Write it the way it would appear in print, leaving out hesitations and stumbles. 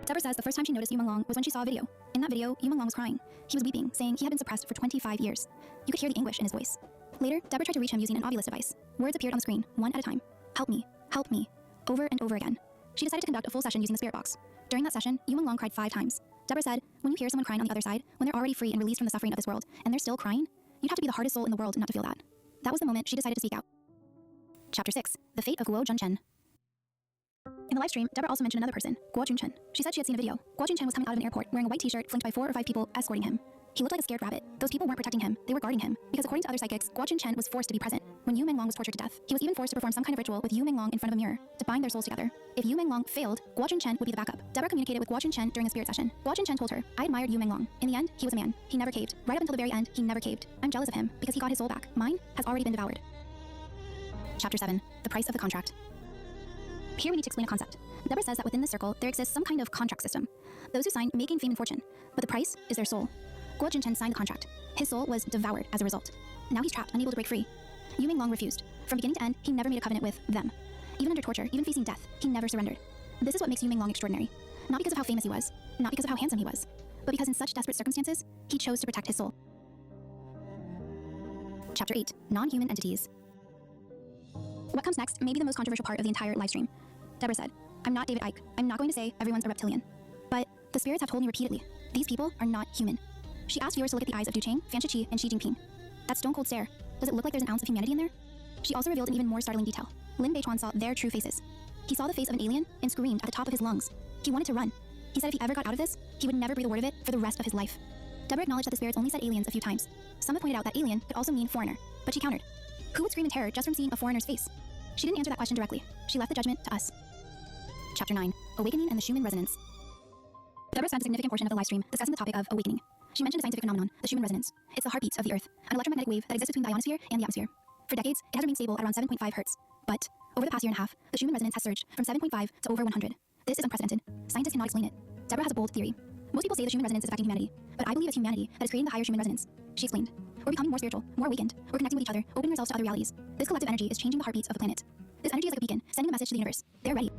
Deborah says the first time she noticed Long was when she saw a video. In that video, Long was crying. He was weeping, saying he had been suppressed for 25 years. You could hear the anguish in his voice. Later, Deborah tried to reach him using an Ovilus device. Words appeared on the screen, one at a time. Help me, over and over again. She decided to conduct a full session using the spirit box. During that session, Long cried 5 times. Deborah said, when you hear someone crying on the other side, when they're already free and released from the suffering of this world, and they're still crying, you'd have to be the hardest soul in the world not to feel that. That was the moment she decided to speak out. Chapter 6. The Fate of Guo Junchen. In the live stream, Deborah also mentioned another person, Guo Junchen. She said she had seen a video. Guo Junchen was coming out of an airport wearing a white t-shirt flanked by 4 or 5 people escorting him. He looked like a scared rabbit. Those people weren't protecting him, they were guarding him. Because according to other psychics, Guo Junchen was forced to be present. When Long was tortured to death, he was even forced to perform some kind of ritual with Long in front of a mirror to bind their souls together. If Long failed, Guo Junchen would be the backup. Deborah communicated with Guo Junchen during a spirit session. Guo Junchen told her, I admired Long. In the end, he was a man. He never caved. Right up until the very end, he never caved. I'm jealous of him because he got his soul back. Mine has already been devoured. Chapter 7. The Price of the Contract. Here we need to explain a concept. Deborah says that within this circle, there exists some kind of contract system. Those who sign may gain fame and fortune, but the price is their soul. Guo Junchen signed the contract. His soul was devoured as a result. Now he's trapped, unable to break free. Long refused. From beginning to end, he never made a covenant with them. Even under torture, even facing death, he never surrendered. This is what makes Long extraordinary. Not because of how famous he was, not because of how handsome he was, but because in such desperate circumstances, he chose to protect his soul. Chapter 8. Non-human entities. What comes next may be the most controversial part of the entire live stream. Deborah said, I'm not David Icke. I'm not going to say everyone's a reptilian. But the spirits have told me repeatedly, these people are not human. She asked viewers to look at the eyes of Du Cheng, Fan Shiqi, and Xi Jinping. That stone-cold stare, does it look like there's an ounce of humanity in there? She also revealed an even more startling detail. Lin Beichuan saw their true faces. He saw the face of an alien and screamed at the top of his lungs. He wanted to run. He said if he ever got out of this, he would never breathe a word of it for the rest of his life. Deborah acknowledged that the spirits only said aliens a few times. Some have pointed out that alien could also mean foreigner, but she countered. Who would scream in terror just from seeing a foreigner's face? She didn't answer that question directly. She left the judgment to us. Chapter 9. Awakening and the Schumann Resonance. Deborah spent a significant portion of the live stream discussing the topic of awakening. She mentioned a scientific phenomenon, the Schumann resonance. It's the heartbeat of the Earth, an electromagnetic wave that exists between the ionosphere and the atmosphere. For decades, it has remained stable at around 7.5 hertz. But, over the past year and a half, the Schumann resonance has surged from 7.5 to over 100. This is unprecedented. Scientists cannot explain it. Deborah has a bold theory. Most people say the Schumann resonance is affecting humanity, but I believe it's humanity that is creating the higher Schumann resonance. She explained. We're becoming more spiritual, more awakened. We're connecting with each other, opening ourselves to other realities. This collective energy is changing the heartbeats of the planet. This energy is like a beacon, sending a message to the universe. They're ready.